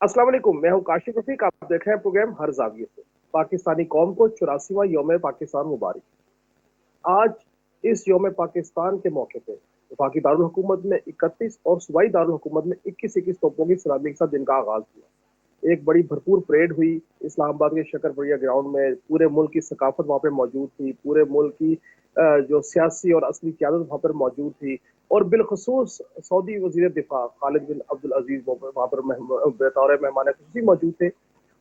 अस्सलाम वालेकुम, मैं हूँ काशिफ रफीक। आप देख रहे हैं प्रोग्राम हर जाविये से। पाकिस्तानी कौम को 84वां यौम पाकिस्तान मुबारक। आज इस यौम पाकिस्तान के मौके पे वफाकी दारुल हुकूमत में 31 और सूबाई दारुल हुकूमत में 21 तोपों की सलामी के साथ दिन का आगाज हुआ। एक बड़ी भरपूर परेड हुई इस्लामाबाद के शकरबरिया ग्राउंड में। पूरे मुल्क की सकाफत वहाँ पे मौजूद थी, पूरे मुल्क की जो सियासी और असली क्यादत वहाँ पर मौजूद थी। और बिलखसूस सऊदी वजीर दिफा खालिद बिन अब्दुल अजीज वहाँ पर बतौर मेहमान खुसूसी मौजूद थे।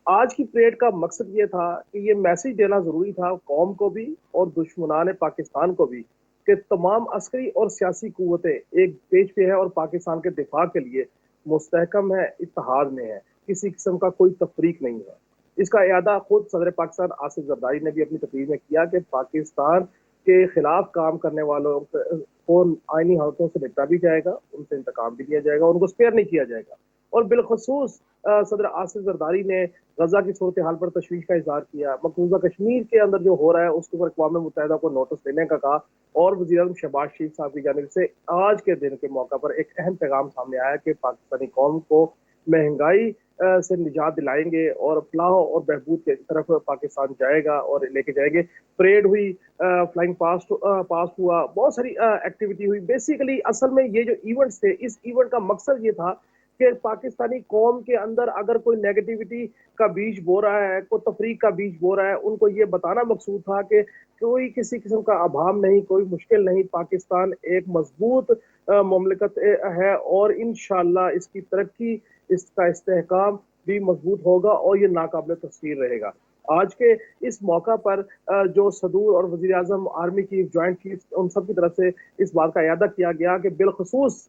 आज की परेड का मकसद ये था कि ये मैसेज देना जरूरी था कौम को भी और दुश्मनान पाकिस्तान को भी कि तमाम अस्करी और सियासी कुव्वतें एक पेज पे है और पाकिस्तान के दिफा के लिए मुस्तहकम है, इत्तेहाद में है। किसी किस्म का कोई तफरीक नहीं है। इसका इरादा खुद सदर पाकिस्तान आसिफ जरदारी ने भी अपनी तकरीर में किया कि पाकिस्तान के खिलाफ काम करने वालों को आईनी हाथों से निपटा भी जाएगा, उनसे इंतकाम भी लिया जाएगा, उनको स्पेयर नहीं किया जाएगा। और बिलखसूस सदर आसिफ जरदारी ने गजा की सूरत हाल पर तशवीश का इजहार किया। मकबूजा कश्मीर के अंदर जो हो रहा है उसके ऊपर अक़वाम मुत्तहिदा को नोटिस देने का कहा। और वज़ीर आज़म शहबाज शरीफ साहब की जानिब से आज के दिन के मौका पर एक अहम पैगाम सामने आया कि पाकिस्तानी कौम को महंगाई से निजात दिलाएंगे और फलाह और बहबूद की तरफ पाकिस्तान जाएगा और लेके जाएंगे। परेड हुई, फ्लाइंग पास हुआ, बहुत सारी एक्टिविटी हुई। बेसिकली असल में ये जो इवेंट्स थे, इस इवेंट का मकसद ये था कि पाकिस्तानी कौम के अंदर अगर कोई नेगेटिविटी का बीज बो रहा है, कोई तफरीक का बीज बो रहा है, उनको ये बताना मकसूद था कि कोई किसी किस्म का अभाव नहीं, कोई मुश्किल नहीं। पाकिस्तान एक मजबूत ममलिकत है और इंशाल्लाह इसकी तरक्की, इसका इस्तेहकाम भी मजबूत होगा और ये नाकाबिल तस्वीर रहेगा। आज के इस मौका पर जो सदूर और वजीर आजम, आर्मी चीफ, ज्वाइंट चीफ, उन सब की तरफ से इस बात का यादा किया गया कि बिलखसूस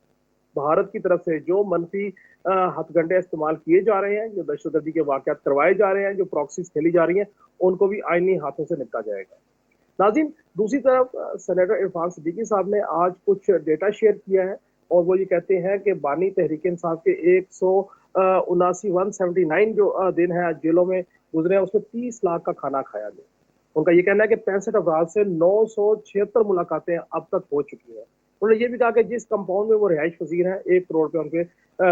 भारत की तरफ से जो मनफी हथगंडे इस्तेमाल किए जा रहे हैं, जो दहशतगर्दी के वाकयात करवाए जा रहे हैं, जो प्रॉक्सीज खेली जा रही हैं, उनको भी आईनी हाथों से निपटा जाएगा। नाज़रीन, दूसरी तरफ सेनेटर इरफान सिद्दीकी साहब ने आज कुछ डेटा शेयर किया है और वो ये कहते हैं कि बानी तहरीक इंसाफ के 179 जो दिन है जेलों में गुजरे हैं, उसमें 30 लाख का खाना खाया गया। उनका ये कहना है कि 65 अफराद से 976 मुलाकातें अब तक हो चुकी हैं। उन्होंने ये भी कहा कि जिस कंपाउंड में वो रिहाइश पजीर हैं, 1 करोड़ रुपये उनके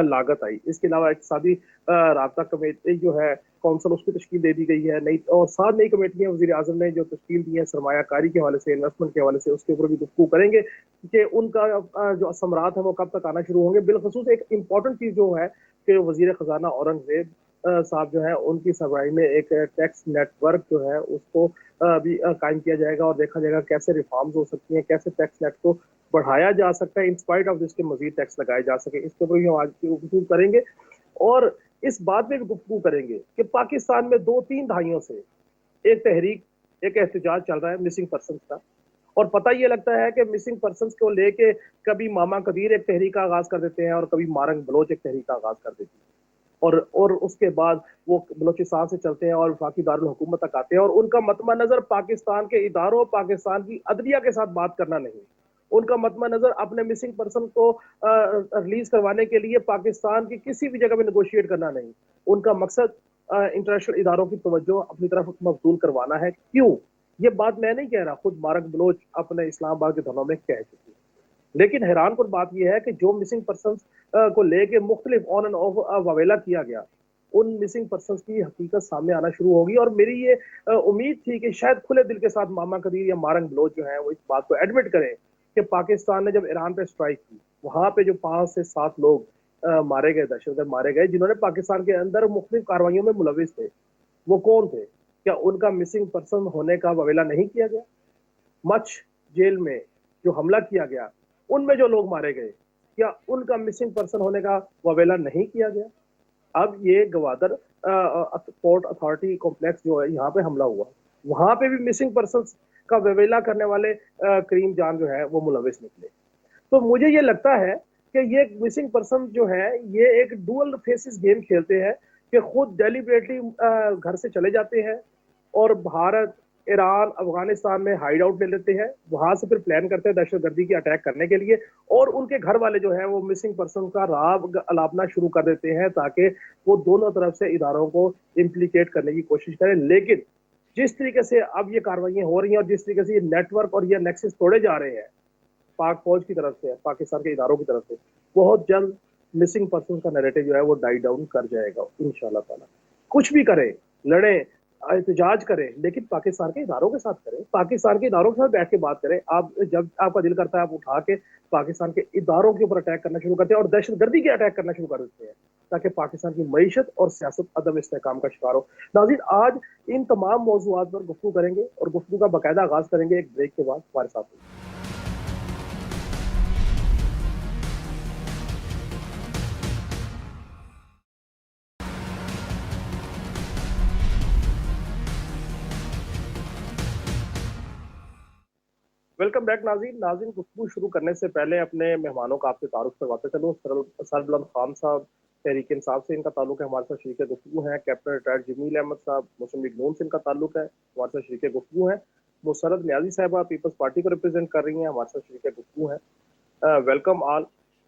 लागत आई। इसके अलावा इक़्तिसादी राबता कमेटी जो है कौंसल, उसकी तश्कील दे दी गई है नई, और 7 नई कमेटियां वज़ीर आज़म ने जो तश्कील दी है सरमायाकारी के हवाले से, इन्वेस्टमेंट के हवाले से, उसके ऊपर भी गुफ्तगू करेंगे कि उनका जो असमरात है वो कब तक आना शुरू होंगे। बिलखसूस एक इंपॉर्टेंट चीज़ जो है कि वज़ीर ख़जाना औरंगजेब साहब जो है उनकी सरबराही में एक टैक्स नेटवर्क जो है उसको भी कायम किया जाएगा और देखा जाएगा कैसे रिफॉर्म्स हो सकती हैं, कैसे टैक्स नेट को बढ़ाया जा सकता है, इंस्पाइट ऑफ जिसके मजीद टैक्स लगाए जा सके। इसके ऊपर भी हम आज गुफ्तगू करेंगे और इस बात में भी गुफ्तगू करेंगे कि पाकिस्तान में 2-3 दहाइयों से एक तहरीक, एक एहतजाज चल रहा है मिसिंग पर्सन का। और पता ये लगता है कि मिसिंग पर्सन को लेके कभी मामा कबीर एक तहरीक का आगाज कर देते हैं और कभी मारंग बलोच एक तहरीक का आगाज कर देती है। और उसके बाद वो बलोचिस्तान से चलते हैं और वफाकी दारुल हुकूमत तक आते हैं और उनका मतमा नजर पाकिस्तान के इदारों, पाकिस्तान की अदलिया के साथ बात करना नहीं। उनका मतमा नजर अपने मिसिंग पर्सन को रिलीज करवाने के लिए पाकिस्तान की किसी भी जगह में नेगोशिएट करना नहीं। उनका मकसद इंटरनेशनल इदारों की तवज्जो अपनी तरफ मबजूल करवाना है। क्यों? ये बात मैं नहीं कह रहा, खुद मारक बलोच अपने इस्लामाबाद के धरनों में कह चुकी है। लेकिन हैरान कुन बात यह है कि जो मिसिंग पर्सन को लेके मुख्तलिफ ऑन एंड ऑफ वावेला किया गया, उन मिसिंग पर्सन की हकीकत सामने आना शुरू होगी। और मेरी ये उम्मीद थी कि शायद खुले दिल के साथ मामा कदीर या मारंग बलोच जो है वो इस बात को एडमिट करें कि पाकिस्तान ने जब ईरान पे स्ट्राइक की, वहां पे जो 5 से 7 लोग मारे गए, दहशतगर्द मारे गए, जिन्होंने पाकिस्तान के अंदर मुख्तलिफ कार्रवाइयों में मुलविस थे, वो कौन थे? क्या उनका मिसिंग पर्सन होने का वावेला नहीं किया गया? मच जेल में जो हमला किया गया, उनमें जो लोग मारे गए, क्या उनका मिसिंग पर्सन होने का वावेला नहीं किया गया? अब ये गवादर पोर्ट अथॉरिटी कॉम्प्लेक्स जो है, यहाँ पे हमला हुआ, वहां पे भी मिसिंग पर्सन का वावेला करने वाले करीम जान जो है वो मुलविस निकले। तो मुझे ये लगता है कि ये मिसिंग पर्सन जो है ये एक डुअल फेसिस गेम खेलते हैं कि खुद डेलिबरेटली घर से चले जाते हैं और भारत, ईरान, अफगानिस्तान में हाइड आउट ले लेते हैं, वहां से फिर प्लान करते हैं दहशतगर्दी की अटैक करने के लिए, और उनके घर वाले जो है वो मिसिंग पर्सन का राग अलापना शुरू कर देते हैं ताकि वो दोनों तरफ से इदारों को इम्प्लीकेट करने की कोशिश करें। लेकिन जिस तरीके से अब ये कार्रवाइयां हो रही हैं और जिस तरीके से ये नेटवर्क और ये नेक्सस तोड़े जा रहे हैं पाक फौज की तरफ से, पाकिस्तान के इदारों की तरफ से, बहुत जल्द मिसिंग पर्सन का नैरेटिव जो है वो डाई डाउन कर जाएगा इंशाल्लाह ताला। कुछ भी करें, लड़ें, एहतजाज करें, लेकिन पाकिस्तान के इदारों के साथ करें, पाकिस्तान के इदारों के साथ बैठ के बात करें। आप जब आपका दिल करता है आप उठा के पाकिस्तान के इदारों के ऊपर अटैक करना शुरू करते हैं और दहशतगर्दी के अटैक करना शुरू कर देते हैं, ताकि पाकिस्तान की मईशत और सियासत अदम इस्तेहकाम का शिकार हो। नाज़रीन, आज इन तमाम मौज़ूआत पर गुफ्तगू करेंगे और गुफ्तगू का बाकायदा आगाज करेंगे एक ब्रेक के बाद। हमारे साथ होइए। वेलकम बैक नाज़रीन। नाज़रीन, गुफ्तगू शुरू करने से पहले अपने मेहमानों का आपसे तारुफ करवाते चलूँ। सरबलंद खान साहब तहरीक इंसाफ से इनका ताल्लुक है, हमारे साथ शरीक गुफ्तगू हैं। कैप्टन रिटायर्ड जमील अहमद साहब मुस्लिम लीग नून से इनका ताल्लुक है, हमारे साथ शरीक गुफ्तगू हैं। मुसरत न्याजी साहबा पीपल्स पार्टी को रिप्रेजेंट कर रही हैं, हमारे साथ शरीक गुफ्तगू हैं। Welcome all.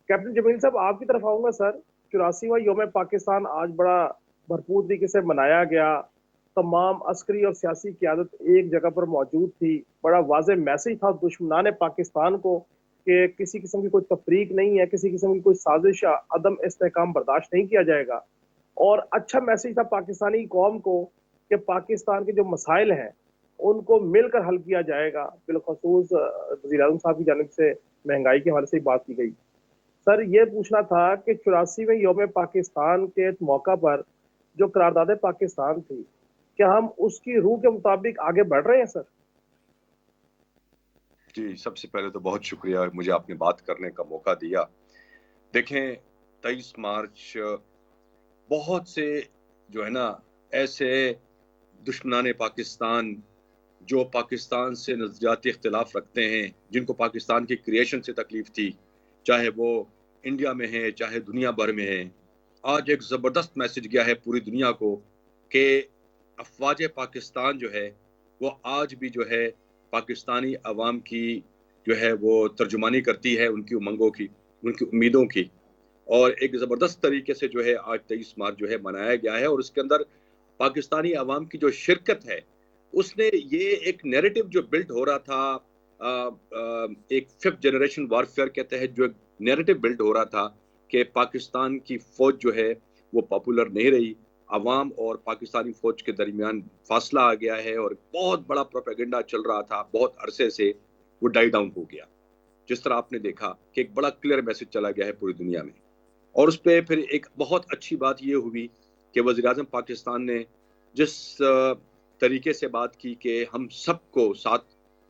कैप्टन जमील साहब, आपकी तरफ आऊँगा सर। 84वां योम पाकिस्तान आज बड़ा भरपूर तरीके से मनाया गया। तमाम अस्करी और सियासी क़यादत एक जगह पर मौजूद थी। बड़ा वाज़ेह मैसेज था दुश्मनान पाकिस्तान को कि किसी किस्म की कोई तफरीक नहीं है, किसी किस्म की कोई साजिश या अदम इस्तेहकाम बर्दाश्त नहीं किया जाएगा। और अच्छा मैसेज था पाकिस्तानी कौम को कि पाकिस्तान के जो मसाइल हैं उनको मिलकर हल किया जाएगा। बिलखसूस वज़ीर आज़म साहब की जानिब से महंगाई के हवाले से ही बात की गई। सर, ये पूछना था कि 84वें योम पाकिस्तान के मौका पर जो करारदाद पाकिस्तान थी, क्या हम उसकी रूह के मुताबिक आगे बढ़ रहे हैं सर? जी, सबसे पहले तो बहुत शुक्रिया मुझे आपने बात करने का मौका दिया। देखें, 23 मार्च बहुत से जो है ना ऐसे दुश्मनाने पाकिस्तान जो पाकिस्तान से नज़रियाती इख्तिलाफ रखते हैं, जिनको पाकिस्तान की क्रिएशन से तकलीफ थी, चाहे वो इंडिया में है चाहे दुनिया भर में है, आज एक ज़बरदस्त मैसेज गया है पूरी दुनिया को कि अफवाज पाकिस्तान जो है वो आज भी जो है पाकिस्तानी अवाम की जो है वो तर्जुमानी करती है, उनकी उमंगों की, उनकी उम्मीदों की। और एक ज़बरदस्त तरीके से जो है आज 23 मार्च जो है मनाया गया है। और उसके अंदर पाकिस्तानी अवाम की जो शिरकत है, उसने ये एक नैरेटिव जो बिल्ड हो रहा था, एक फिफ्थ जनरेशन वारफेयर के तहत जो नैरेटिव बिल्ड हो रहा था कि पाकिस्तान की फौज जो है वो पॉपुलर नहीं रही, अवाम और पाकिस्तानी फौज के दरमियान फासला आ गया है और बहुत बड़ा प्रोपेगेंडा चल रहा था बहुत अरसे से, वो डाई डाउन हो गया। जिस तरह आपने देखा कि एक बड़ा क्लियर मैसेज चला गया है पूरी दुनिया में। और उस पर फिर एक बहुत अच्छी बात ये हुई कि वज़ीर-ए-आज़म पाकिस्तान ने जिस तरीके से बात की कि हम सबको साथ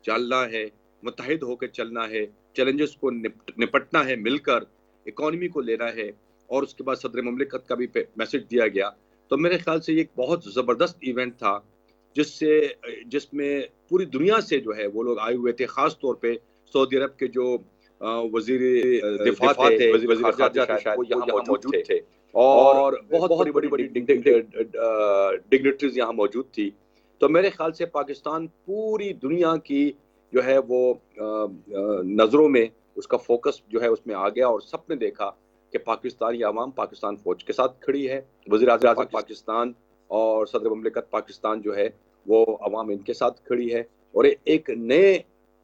चलना है, मुत्तहिद होकर चलना है, चैलेंजेस को निपटना है, मिलकर इकॉनमी को लेना है, और उसके बाद सदर मुमलिकत का भी मैसेज दिया गया। तो मेरे ख्याल से ये एक बहुत ज़बरदस्त इवेंट था जिसमें पूरी दुनिया से जो है वो लोग आए हुए थे। ख़ास तौर पे सऊदी अरब के जो वज़ीर दिफ़ा थे, वज़ीर ख़ारिजा थे, शायद वो यहाँ मौजूद थे और बहुत बड़ी-बड़ी डिग्निटरीज़ यहाँ मौजूद थी। तो मेरे ख्याल से पाकिस्तान पूरी दुनिया की जो है वो नज़रों में उसका फोकस जो है उसमें आ गया और सबने देखा कि पाकिस्तानी अवाम पाकिस्तान फ़ौज के साथ खड़ी है। वज़ीर-ए-आज़म पाकिस्तान और सदर मुमलिकत पाकिस्तान जो है वो अवाम इनके साथ खड़ी है और एक नए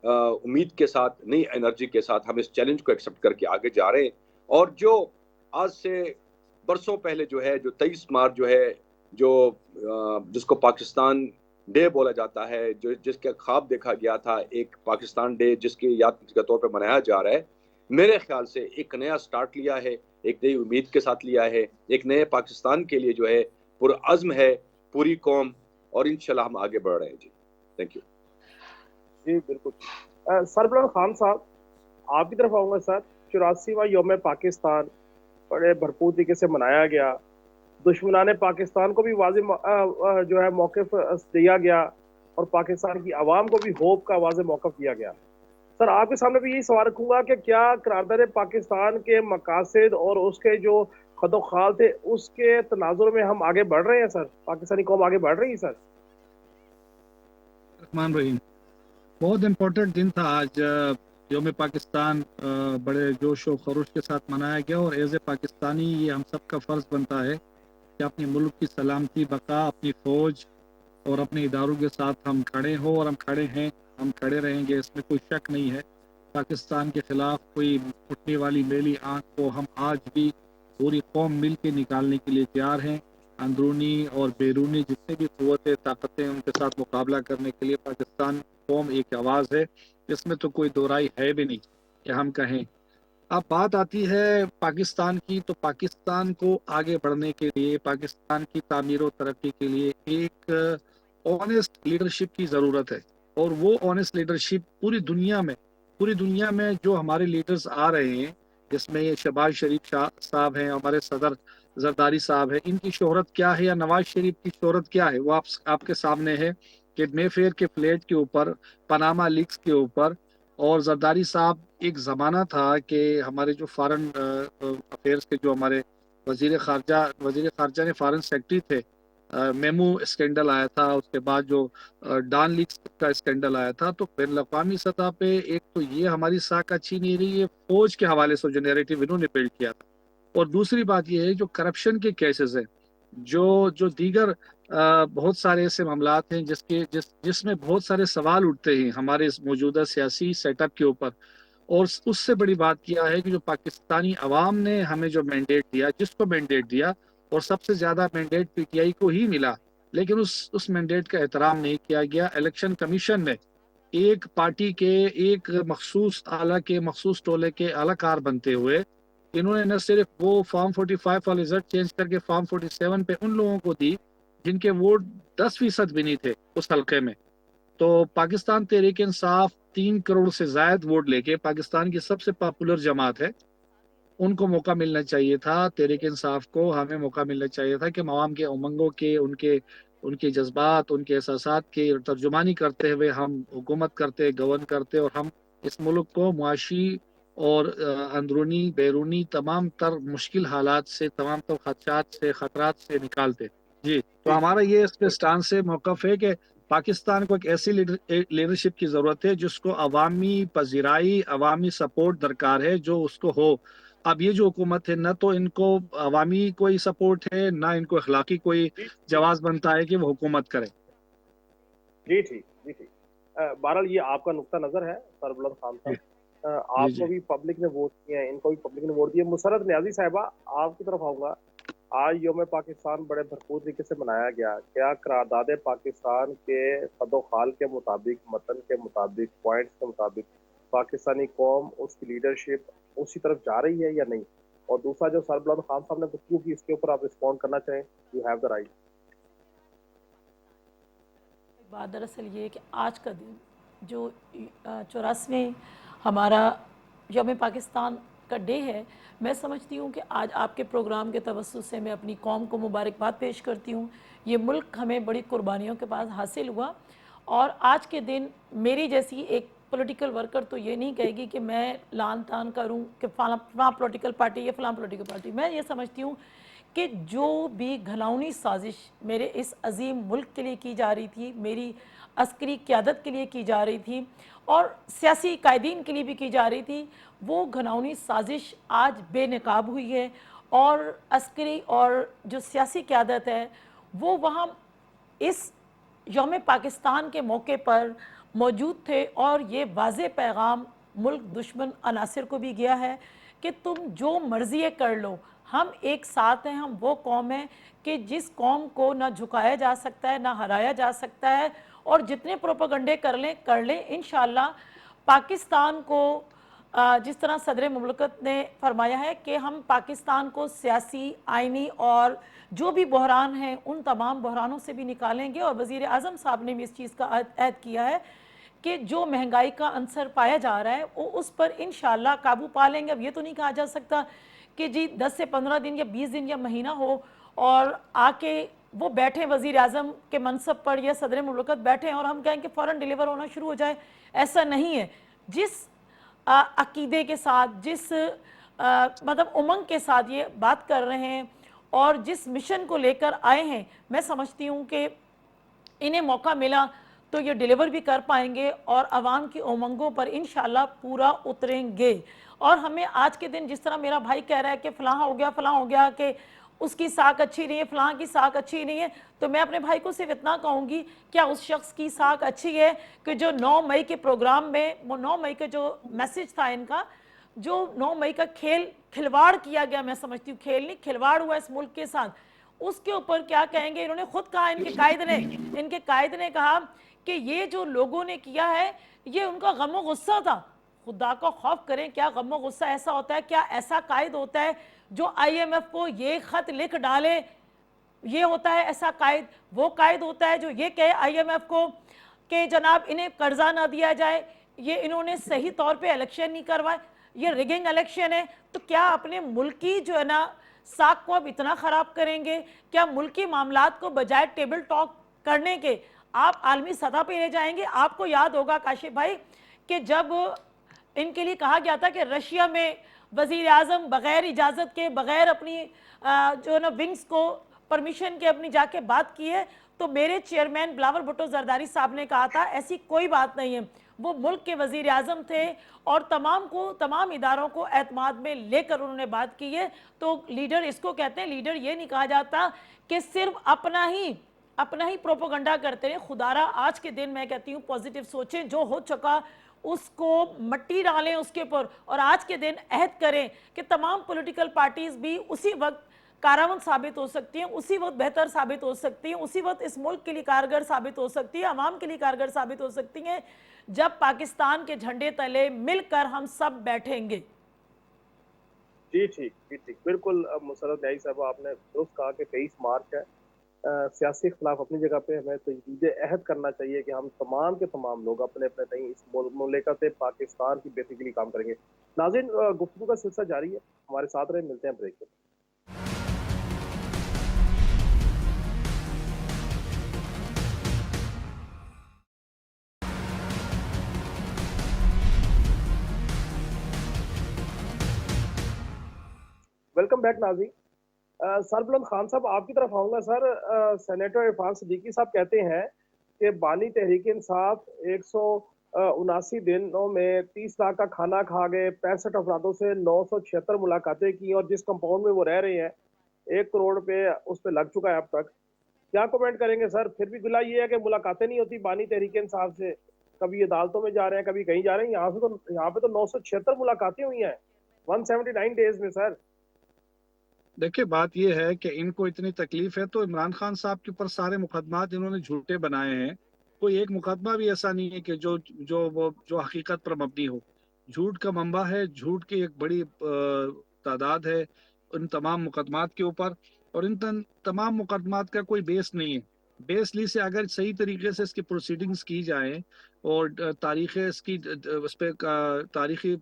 उम्मीद के साथ, नई एनर्जी के साथ हम इस चैलेंज को एक्सेप्ट करके आगे जा रहे हैं। और जो आज से बरसों पहले जो है, जो 23 मार्च जो है, जो जिसको पाकिस्तान डे बोला जाता है, जो जिसका ख्वाब देखा गया था, एक पाकिस्तान डे जिसकी याद के तौर पे मनाया जा रहा है, मेरे ख्याल से एक नया स्टार्ट लिया है, एक नई उम्मीद के साथ लिया है, एक नए पाकिस्तान के लिए जो है पुरअज़्म है पूरी कौम, और इंशाल्लाह हम आगे बढ़ रहे हैं। जी, थैंक यू। जी बिल्कुल। सरबराह खान साहब, आपकी तरफ आऊँगा सर। 84वां योम पाकिस्तान बड़े भरपूर तरीके से मनाया गया। दुश्मनाने पाकिस्तान को भी वाज़ेह जो है मौक़िफ़ दिया गया और पाकिस्तान की आवाम को भी होप का वाज़ेह मौक़िफ़ दिया गया। सर, आपके सामने भी यही सवाल रखूँगा कि क्या करारदाद पाकिस्तान के मकासद और उसके जो खदोखाल थे, उसके तनाज़ुर में हम आगे बढ़ रहे हैं सर? पाकिस्तानी कौम आगे बढ़ रही है सर? रहमान रहीम, बहुत इम्पोर्टेंट दिन था आज। योम पाकिस्तान बड़े जोश और खरोश के साथ मनाया गया और एज ए पाकिस्तानी ये हम सब का फ़र्ज़ बनता है कि अपने मुल्क की सलामती, बका, अपनी फ़ौज और अपने इदारों के साथ हम खड़े हों, और हम खड़े हैं, हम खड़े रहेंगे, इसमें कोई शक नहीं है। पाकिस्तान के ख़िलाफ़ कोई उठने वाली मेली आँख को हम आज भी पूरी कौम मिल के निकालने के लिए तैयार हैं। अंदरूनी और बैरूनी जितने भी क़ुव्वतें ताकतें उनके साथ मुकाबला करने के लिए पाकिस्तान कौम एक आवाज़ है, इसमें तो कोई दो राय है भी नहीं कि हम कहें। अब बात आती है पाकिस्तान की, तो पाकिस्तान को आगे बढ़ने के लिए, पाकिस्तान की तामीर और तरक्की के लिए एक ऑनेस्ट लीडरशिप की ज़रूरत है। और वो ऑनेस्ट लीडरशिप पूरी दुनिया में जो हमारे लीडर्स आ रहे हैं, जिसमें ये शहबाज शरीफ साहब हैं, हमारे सदर जरदारी साहब हैं, इनकी शोहरत क्या है या नवाज शरीफ की शोहरत क्या है, वो आपके सामने है कि मेफेयर के फ्लैट के ऊपर, पनामा लीक्स के ऊपर, और जरदारी साहब एक ज़माना था कि हमारे जो फॉरेन अफेयर्स के जो हमारे वजीर खारजा ने फॉरेन सेक्रेटरी थे, मेमू स्कैंडल आया था, उसके बाद जो डॉन लीक्स का स्कैंडल आया था, तो बैन अवी सतह पे एक तो ये हमारी साख अच्छी नहीं रही है फौज के हवाले से जो नैरेटिव इन्होंने बिल्ड किया था, और दूसरी बात ये है जो करप्शन के केसेस हैं, जो दीगर बहुत सारे ऐसे मामलात हैं जिसमें बहुत सारे सवाल उठते हैं हमारे इस मौजूदा सियासी सेटअप के ऊपर। और उससे बड़ी बात किया है कि जो पाकिस्तानी अवाम ने हमें जो मैंडेट दिया, जिसको मैंडेट दिया, और सबसे ज़्यादा मैंडेट पीटीआई को ही मिला, लेकिन उस मैंडेट का एहतराम नहीं किया गया। इलेक्शन कमीशन ने एक पार्टी के एक मखसूस आला के मखसूस टोले के आलाकार बनते हुए इन्होंने न सिर्फ वो फॉर्म 45 वाले रिजल्ट चेंज करके फॉर्म 47 पे उन लोगों को दी जिनके वोट 10% भी नहीं थे उस हल्के में। तो पाकिस्तान तहरीक इंसाफ 3 करोड़ से ज्यादा वोट लेके पाकिस्तान की सबसे पॉपुलर जमात है, उनको मौका मिलना चाहिए था, तहरीक इंसाफ को हमें मौका मिलना चाहिए था कि हम आवाम के उमंगों के, उनके जज्बात, उनके एहसासात के तर्जुमानी करते हुए हम हुकूमत करते, गवर्न करते, और हम इस मुल्क को मुआशी और अंदरूनी बैरूनी तमाम तर मुश्किल हालात से, तमाम तर खदशात से, खतरात से निकालते। जी, तो हमारा ये इस पे स्टांस से मौक़िफ़ है कि पाकिस्तान को एक ऐसी लीडरशिप की ज़रूरत है जिसको अवामी पजीराई, अवामी सपोर्ट दरकार है, जो उसको हो। अब ये जो हुकूमत है, न तो इनको अवामी कोई सपोर्ट है, ना इनको अखलाकी कोई जवाब बनता है कि वो हुकूमत करे। जी ठीक, जी ठीक। बहरहाल ये आपका नुक्ता नज़र है सरबलंद खान साहब। आपको भी पब्लिक ने वोट दिया है, इनको भी पब्लिक ने वोट दिया। मुसर्रत न्याजी साहिबा, आपकी तरफ आऊँगा। आज यौम पाकिस्तान बड़े भरपूर तरीके से मनाया गया। क्या करारदाद पाकिस्तान के सदोखाल के मुताबिक, मतन के मुताबिक, पॉइंट्स के मुताबिक पाकिस्तानी कौम, उसकी लीडरशिप उसी तरफ जा रही है या नहीं? और दूसरा जो सरबलंद खान साहब ने गुफ्तगू की, इसके ऊपर आप रिस्पॉन्ड करना चाहें, यू हैव द राइट। बात दरअसल ये है कि आज का दिन जो 84वें हमारा यौम पाकिस्तान का डे है, मैं समझती हूँ कि आज आपके प्रोग्राम के तवज्जुह से मैं अपनी कौम को मुबारकबाद पेश करती हूँ। ये मुल्क हमें बड़ी कुर्बानियों के बाद हासिल हुआ, और आज के दिन मेरी जैसी एक पॉलिटिकल वर्कर तो ये नहीं कहेगी कि मैं लान तान करूँ कि फलां पॉलिटिकल पार्टी या फलां पॉलिटिकल पार्टी। मैं ये समझती हूँ कि जो भी घिनौनी साजिश मेरे इस अजीम मुल्क के लिए की जा रही थी, मेरी अस्करी क़यादत के लिए की जा रही थी, और सियासी कायदीन के लिए भी की जा रही थी, वो घिनौनी साजिश आज बेनकाब हुई है। और अस्करी और जो सियासी क़यादत है वो वहाँ इस यौम पाकिस्तान के मौके पर मौजूद थे, और ये वाज़े पैगाम मुल्क दुश्मन अनासिर को भी गया है कि तुम जो मर्ज़ी कर लो, हम एक साथ हैं। हम वो कौम है कि जिस कौम को ना झुकाया जा सकता है, ना हराया जा सकता है, और जितने प्रोपेगेंडे कर लें इंशाअल्लाह पाकिस्तान को जिस तरह सदर मुमलकत ने फरमाया है कि हम पाकिस्तान को सियासी, आइनी और जो भी बहरान हैं उन तमाम बहरानों से भी निकालेंगे। और वज़ीर आज़म साहब ने भी इस चीज़ का अहद किया है कि जो महंगाई का अंसर पाया जा रहा है वो उस पर इंशाअल्लाह काबू पा लेंगे। अब ये तो नहीं कहा जा सकता कि जी 10 से 15 दिन या 20 दिन या महीना हो और आके वो बैठे वज़ीर आज़म के मनसब पर या सदर मुमलकत बैठे और हम कहें कि फ़ौरन डिलीवर होना शुरू हो जाए, ऐसा नहीं है। जिस अकीदे के साथ, जिस मतलब उमंग के साथ ये बात कर रहे हैं और जिस मिशन को लेकर आए हैं, मैं समझती हूँ कि इन्हें मौका मिला तो ये डिलीवर भी कर पाएंगे और आवाम की उमंगों पर इंशाअल्लाह पूरा उतरेंगे। और हमें आज के दिन, जिस तरह मेरा भाई कह रहा है कि फ़लाँ हो गया कि उसकी साख अच्छी नहीं है, फ़लाँ की साख अच्छी नहीं है, तो मैं अपने भाई को सिर्फ इतना कहूँगी, क्या उस शख्स की साख अच्छी है कि जो 9 मई के प्रोग्राम में, वो 9 मई का जो मैसेज था इनका, जो 9 मई का खिलवाड़ किया गया, मैं समझती हूँ खेल नहीं, खिलवाड़ हुआ इस मुल्क के साथ, उसके ऊपर क्या कहेंगे? इन्होंने खुद कहा, इनके कायद ने कहा कि ये जो लोगों ने किया है ये उनका गम गुस्सा था। खुदा का खौफ करें, क्या गम गुस्सा ऐसा होता है? क्या ऐसा कायद होता है जो IMF को ये खत लिख डाले? ये होता है ऐसा कायद? वो कायद होता है जो ये कहे IMF को कि जनाब इन्हें कर्जा ना दिया जाए, ये इन्होंने सही तौर पे इलेक्शन नहीं करवाए, ये रिगिंग इलेक्शन है? तो क्या अपने मुल्क की जो है ना साख को अब इतना ख़राब करेंगे? क्या मुल्की मामलात को बजाय टेबल टॉक करने के आप आलमी सतह पे ले जाएंगे? आपको याद होगा काशिफ भाई कि जब इनके लिए कहा गया था कि रशिया में वज़ीर आज़म बग़ैर इजाज़त के, बग़ैर अपनी जो है ना विंग्स को परमिशन के अपनी जाके बात की है, तो मेरे चेयरमैन बिलावल भुट्टो जरदारी साहब ने कहा था ऐसी कोई बात नहीं है। वो मुल्क के वज़ीर आज़म थे और तमाम इदारों को एतमाद में लेकर उन्होंने बात की है। तो लीडर इसको कहते हैं, लीडर ये नहीं कहा जाता कि सिर्फ अपना ही प्रोपोगंडा करते रहे। खुदारा आज के दिन मैं कहती हूँ पॉजिटिव सोचें, जो हो चुका उसको मट्टी डालें उसके ऊपर, और आज के दिन अहद करें कि तमाम पॉलिटिकल पार्टीज़ भी उसी वक्त कारामद साबित हो सकती हैं, उसी वक्त बेहतर साबित हो सकती हैं, उसी वक्त इस मुल्क के लिए कारगर साबित हो सकती है, अवाम के लिए कारगर साबित हो सकती हैं, जब पाकिस्तान के झंडे तले मिलकर हम सब बैठेंगे। जी ठीक, जी ठीक, बिल्कुल। मुसर्रत न्याई साहब, आपने दुरुस्त कहा कि 23 मार्च है। सियासी इख्तलाफ अपनी जगह पे, हमें तजदीद अहद करना चाहिए कि हम तमाम के तमाम लोग अपने अपने तहीं इस मुल्क से पाकिस्तान की बेहतरी के लिए काम करेंगे। नाज़रीन, गुफ्तगू का सिलसिला जारी है, हमारे साथ रहे, मिलते हैं ब्रेक के बाद। वेलकम बैक नाज़रीन। सरबुलंद खान साहब, आपकी तरफ आऊँगा सर। सेनेटर इरफान सिद्दीकी साहब कहते हैं कि बानी तहरीक इंसाफ 179 दिनों में 30 लाख का खाना खा गए, 65 अफरादों से 976 मुलाकातें की, और जिस कंपाउंड में वो रह रहे हैं 1 करोड़ पे उस पे लग चुका है अब तक। क्या कमेंट करेंगे सर? फिर भी गिला ये है कि मुलाकातें नहीं होती बानी तहरीक इंसाफ से, कभी अदालतों में जा रहे हैं, कभी कहीं जा रहे हैं। यहाँ पे तो 976 मुलाकातें हुई हैं 179 डेज में सर। देखिए, बात यह है कि इनको इतनी तकलीफ है तो इमरान खान साहब के ऊपर सारे मुकदमात इन्होंने झूठे बनाए हैं। कोई एक मुकदमा भी ऐसा नहीं है कि जो हकीकत पर मबनी हो। झूठ का मंबा है, झूठ की एक बड़ी तादाद है उन तमाम मुकदमात के ऊपर, और इन तमाम मुकदमात का कोई बेस नहीं है। बेसली से अगर सही तरीके से इसकी प्रोसीडिंग्स की जाएं और तारीखें इसकी उस पर तारीखी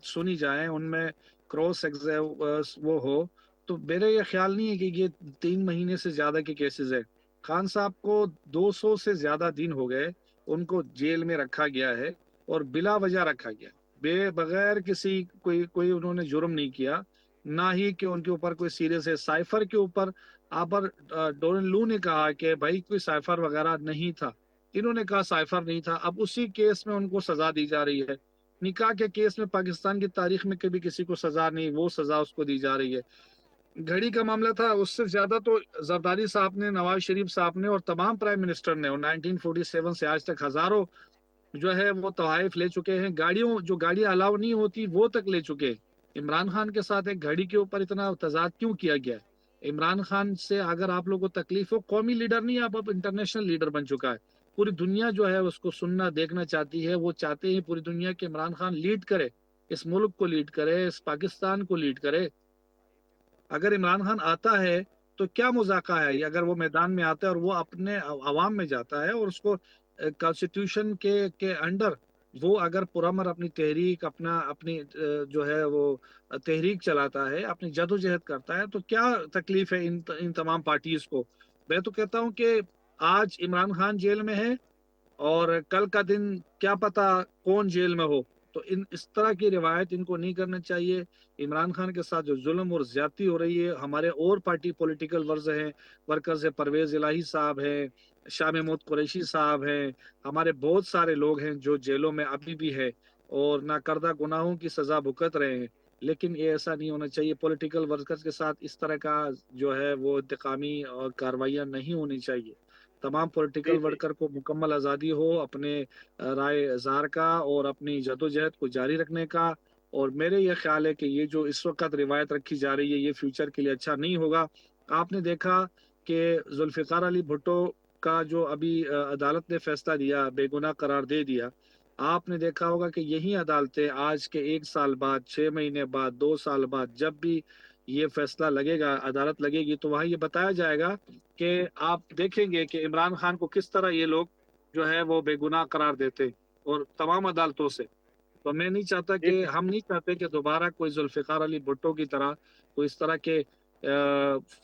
सुनी जाएं, उनमें क्रॉस वो हो, तो मेरा ये ख्याल नहीं है कि ये 3 महीने से ज्यादा के केसेस है। खान साहब को 200 से ज्यादा दिन हो गए, उनको जेल में रखा गया है और बिला वजह रखा गया, बगैर किसी कोई उन्होंने जुर्म नहीं किया, ना ही कि उनके ऊपर कोई सीरियस है। साइफर के ऊपर आबर डोरन लू ने कहा कि भाई कोई साइफर वगैरह नहीं था, इन्होंने कहा साइफर नहीं था। अब उसी केस में उनको सजा दी जा रही है। निकाह के केस में पाकिस्तान की तारीख में कभी किसी को सजा नहीं, वो सजा उसको दी जा रही है। घड़ी का मामला था, उससे ज्यादा तो जरदारी साहब ने, नवाज शरीफ साहब ने और तमाम प्राइम मिनिस्टर ने, और 1947 से आज तक हजारों जो है वो तवाइफ ले चुके हैं। जो गाड़ियां अलाउ नहीं होती वो तक ले चुके हैं। इमरान खान के साथ एक घड़ी के ऊपर इतना तजाद क्यों किया गया है? इमरान खान से अगर आप लोगों को तकलीफ हो, कौमी लीडर नहीं, आप अब इंटरनेशनल लीडर बन चुका है। पूरी दुनिया जो है उसको सुनना देखना चाहती है। वो चाहते हैं पूरी दुनिया के इमरान खान लीड करे, इस मुल्क को लीड करे, इस पाकिस्तान को लीड करे। अगर इमरान खान आता है तो क्या मजाका है? अगर वो मैदान में आता है और वो अपने अवाम में जाता है और उसको कॉन्स्टिट्यूशन के अंडर वो अगर पुरअमर अपनी तहरीक अपनी जो है वो तहरीक चलाता है, अपनी जदोजहद करता है, तो क्या तकलीफ है इन तमाम पार्टीज को? मैं तो कहता हूं कि आज इमरान खान जेल में है और कल का दिन क्या पता कौन जेल में हो। तो इस तरह की रिवायत इनको नहीं करना चाहिए। इमरान खान के साथ जो जुल्म और ज्यादती हो रही है, हमारे और पार्टी पॉलिटिकल वर्कर्स है, परवेज इलाही साहब हैं, शाह महमूद कुरैशी साहब हैं, हमारे बहुत सारे लोग हैं जो जेलों में अभी भी है और नाकर्दा गुनाहों की सजा भुगत रहे हैं। लेकिन ये ऐसा नहीं होना चाहिए। पॉलिटिकल वर्कर्स के साथ इस तरह का जो है वो इंतकामी और कार्रवाइयाँ नहीं होनी चाहिए। तमाम पॉलिटिकल वर्कर को मुकम्मल आज़ादी हो अपने राय इज़हार का और अपनी जदोजहद को जारी रखने का। اور میرے یہ خیال ہے کہ یہ جو اس وقت روایت رکھی جا رہی ہے یہ فیوچر کے لیے اچھا نہیں ہوگا۔ آپ نے دیکھا کہ ذوالفقار علی بھٹو کا جو ابھی عدالت نے فیصلہ دیا، بے گناہ قرار دے دیا، آپ نے دیکھا ہوگا کہ یہی عدالتیں آج کے 1 سال بعد، 6 مہینے بعد، 2 سال بعد جب بھی یہ فیصلہ لگے گا، عدالت لگے گی، تو وہاں یہ بتایا جائے گا کہ آپ دیکھیں گے کہ عمران خان کو کس طرح یہ لوگ جو ہے وہ بے گناہ قرار دیتے، اور تمام عدالتوں سے۔ تو میں نہیں چاہتا جی کہ ہم نہیں چاہتے کہ دوبارہ کوئی ذوالفقار علی بھٹو کی طرح کوئی اس طرح کے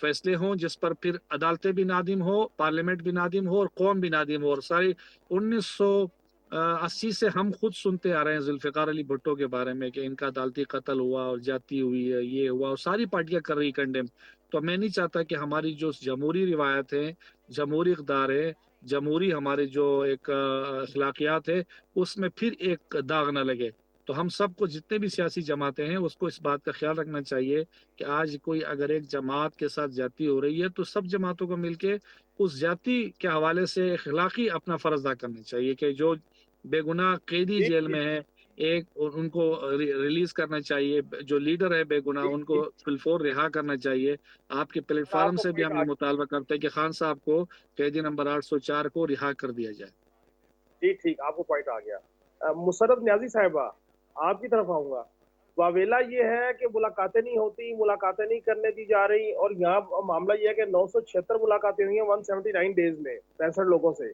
فیصلے ہوں جس پر پھر عدالتیں بھی نادم ہو، پارلیمنٹ بھی نادم ہو، اور قوم بھی نادم ہو۔ اور ساری 1980 سے ہم خود سنتے آ رہے ہیں ذوالفقار علی بھٹو کے بارے میں کہ ان کا عدالتی قتل ہوا اور جاتی ہوئی ہے، یہ ہوا، اور ساری پارٹیاں کر رہی کنڈیم۔ تو میں نہیں چاہتا کہ ہماری جو جمہوری روایت ہے، جمہوری اقدار ہے، جمہوری ہمارے جو ایک اخلاقیات ہے، اس میں پھر ایک داغ نہ لگے۔ تو ہم سب کو، جتنے بھی سیاسی جماعتیں ہیں، اس کو اس بات کا خیال رکھنا چاہیے کہ آج کوئی اگر ایک جماعت کے ساتھ زیادتی ہو رہی ہے تو سب جماعتوں کو مل کے اس زیادتی کے حوالے سے اخلاقی اپنا فرض ادا کرنا چاہیے کہ جو بے گناہ قیدی جی جیل جی میں ہے، ایک ان کو ریلیز کرنا چاہیے، جو لیڈر ہے بے گناہ جی ان جی کو فلفور رہا کرنا چاہیے۔ آپ کے پلیٹ سر، آپ فارم کو سے بھی پوائنٹ ہم آ یہ مطالبہ کرتے ہیں کہ خان صاحب کو قیدی نمبر 804 کو رہا کر دیا جائے۔ جی ٹھیک، آپ کو پوائنٹ آ گیا۔ مسرت نیازی صاحبہ، آپ کی طرف آؤں گا۔ واویلا یہ ہے کہ ملاقاتیں نہیں ہوتی، ملاقاتیں نہیں کرنے دی جا رہی، اور یہاں معاملہ یہ ہے کہ 976 ملاقاتیں ہوئی ہیں 179 ڈیز میں 65 لوگوں سے،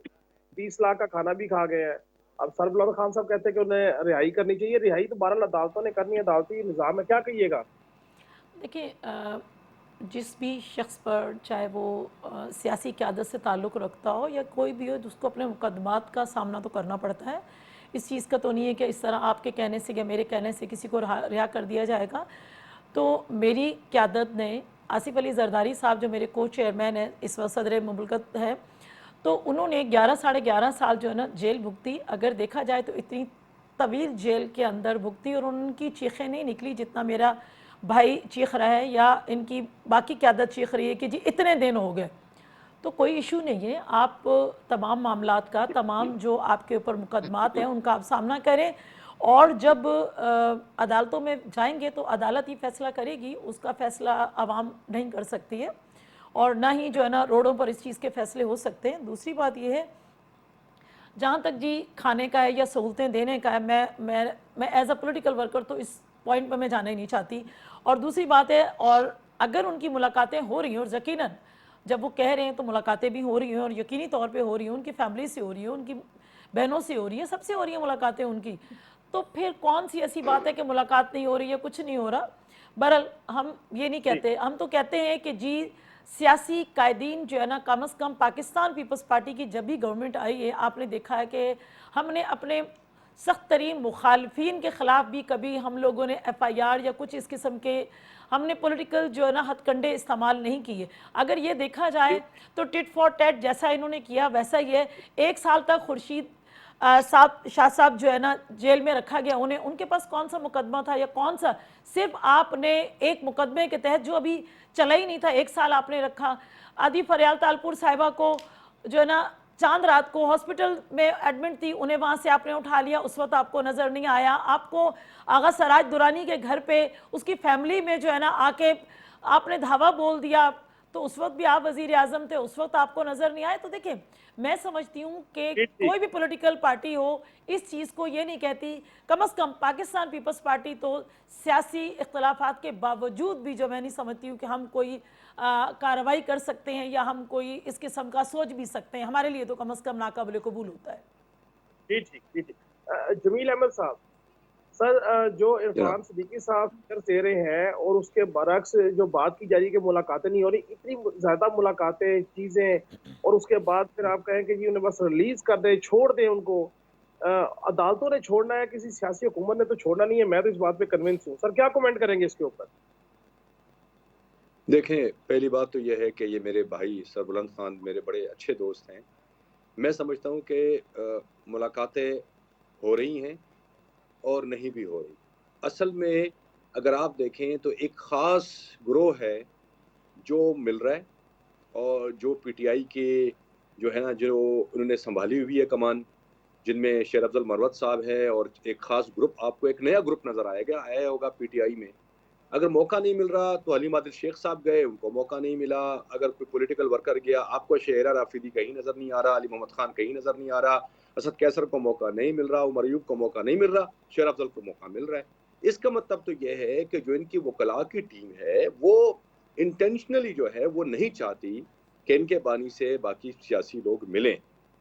30 لاکھ کا کھانا بھی کھا گئے ہیں۔ اب سربلند خان صاحب کہتے ہیں کہ انہیں رہائی کرنی چاہیے۔ رہائی تو بہرحال عدالتوں نے کرنی ہے، عدالتی نظام ہے، کیا کہیے گا؟ دیکھیں، جس بھی شخص پر، چاہے وہ سیاسی قیادت سے تعلق رکھتا ہو یا کوئی بھی ہو، اس کو اپنے مقدمات کا سامنا تو کرنا پڑتا ہے۔ اس چیز کا تو نہیں ہے کہ اس طرح آپ کے کہنے سے یا میرے کہنے سے کسی کو رہا کر دیا جائے گا۔ تو میری قیادت نے، آصف علی زرداری صاحب جو میرے کو چیئرمین ہیں، اس وقت صدر مملکت ہے، تو انہوں نے 11 ساڑھے 11 سال جو ہے نا جیل بھگتی۔ اگر دیکھا جائے تو اتنی طویل جیل کے اندر بھگتی، اور ان کی چیخیں نہیں نکلی جتنا میرا بھائی چیخ رہا ہے یا ان کی باقی قیادت چیخ رہی ہے کہ جی اتنے دن ہو گئے۔ تو کوئی ایشو نہیں ہے، آپ تمام معاملات کا، تمام جو آپ کے اوپر مقدمات ہیں ان کا آپ سامنا کریں، اور جب عدالتوں میں جائیں گے تو عدالت ہی فیصلہ کرے گی، اس کا فیصلہ عوام نہیں کر سکتی ہے، اور نہ ہی جو ہے نا روڈوں پر اس چیز کے فیصلے ہو سکتے ہیں۔ دوسری بات یہ ہے، جہاں تک جی کھانے کا ہے یا سہولتیں دینے کا ہے، میں ایز اے پولیٹیکل ورکر تو اس پوائنٹ پہ میں جانا ہی نہیں چاہتی۔ اور دوسری بات ہے، اور اگر ان کی ملاقاتیں ہو رہی ہیں، اور یقیناً جب وہ کہہ رہے ہیں تو ملاقاتیں بھی ہو رہی ہیں، اور یقینی طور پہ ہو رہی ہیں، ان کی فیملی سے ہو رہی ہیں، ان کی بہنوں سے ہو رہی ہیں، سب سے ہو رہی ہیں ملاقاتیں ان کی، تو پھر کون سی ایسی بات ہے کہ ملاقات نہیں ہو رہی ہے، کچھ نہیں ہو رہا۔ بہرحال ہم یہ نہیں جی کہتے، ہم تو کہتے ہیں کہ جی سیاسی قائدین جو ہے نا، کم از کم پاکستان پیپلز پارٹی کی جب بھی گورنمنٹ آئی ہے، آپ نے دیکھا ہے کہ ہم نے اپنے سخت ترین مخالفین کے خلاف بھی کبھی ہم لوگوں نے ایف آئی آر یا کچھ اس قسم کے ہم نے پولیٹیکل جو ہے نا ہتھ کنڈے استعمال نہیں کیے۔ اگر یہ دیکھا جی جائے تو ٹٹ فار ٹیٹ جیسا انہوں نے کیا ویسا ہی ہے۔ 1 سال تک خورشید شاہ صاحب جو ہے نا جیل میں رکھا گیا، ان کے پاس کون سا مقدمہ تھا یا کون سا، صرف آپ نے ایک مقدمے کے تحت جو ابھی چلا ہی نہیں تھا، 1 سال آپ نے رکھا۔ آدھی فریال تالپور صاحبہ کو جو ہے نا چاند رات کو ہاسپٹل میں ایڈمنٹ تھی، انہیں وہاں سے آپ نے اٹھا لیا، اس وقت آپ کو نظر نہیں آیا۔ آپ کو آغا سراج دورانی کے گھر پہ اس کی فیملی میں جو ہے نا آ کے آپ نے دھاوا بول دیا، تو اس وقت بھی آپ وزیر اعظم تھے، اس وقت آپ کو نظر نہیں آئے۔ تو دیکھیں، میں سمجھتی ہوں کہ جی جی کوئی بھی پولیٹیکل پارٹی ہو اس چیز کو یہ نہیں کہتی، کم از کم پاکستان پیپلز پارٹی تو سیاسی اختلافات کے باوجود بھی جو میں نہیں سمجھتی ہوں کہ ہم کوئی کارروائی کر سکتے ہیں یا ہم کوئی اس قسم کا سوچ بھی سکتے ہیں، ہمارے لیے تو کم از کم ناقابل قبول ہوتا ہے۔ جی ٹھیک جی ٹھیک۔ جمیل احمد صاحب، سر جو جناب عرفان صدیقی صاحب فکر دے رہے ہیں اور اس کے برعکس جو بات کی جا رہی ہے کہ ملاقاتیں نہیں ہو رہی، اتنی زیادہ ملاقاتیں چیزیں، اور اس کے بعد پھر آپ کہیں کہ جی انہیں بس ریلیز کر دیں، چھوڑ دیں ان کو، عدالتوں نے چھوڑنا ہے، کسی سیاسی حکومت نے تو چھوڑنا نہیں ہے۔ میں تو اس بات پہ کنونس ہوں۔ سر کیا کومنٹ کریں گے اس کے اوپر؟ دیکھیں، پہلی بات تو یہ ہے کہ یہ میرے بھائی سربلند خان میرے بڑے اچھے دوست ہیں۔ میں سمجھتا ہوں کہ ملاقاتیں ہو رہی ہیں اور نہیں بھی ہو رہی۔ اصل میں اگر آپ دیکھیں تو ایک خاص گروہ ہے جو مل رہا ہے، اور جو پی ٹی آئی کے جو ہے نا، جو انہوں نے سنبھالی ہوئی ہے کمان، جن میں شیر افضل مروت صاحب ہے اور ایک خاص گروپ، آپ کو ایک نیا گروپ نظر آئے گا، آیا ہوگا پی ٹی آئی میں. اگر موقع نہیں مل رہا تو حلیم عادل شیخ صاحب گئے، ان کو موقع نہیں ملا. اگر کوئی پولیٹیکل ورکر گیا، آپ کو شہرہ رافیدی کہیں نظر نہیں آ رہا، علی محمد خان کہیں نظر نہیں آ رہا، اسد کیسر کو موقع نہیں مل رہا، عمر ایوب کو موقع نہیں مل رہا، شیر افضل کو موقع مل رہا ہے. اس کا مطلب تو یہ ہے کہ جو ان کی وکلاء کی ٹیم ہے وہ انٹینشنلی جو ہے وہ نہیں چاہتی کہ ان کے بانی سے باقی سیاسی لوگ ملیں،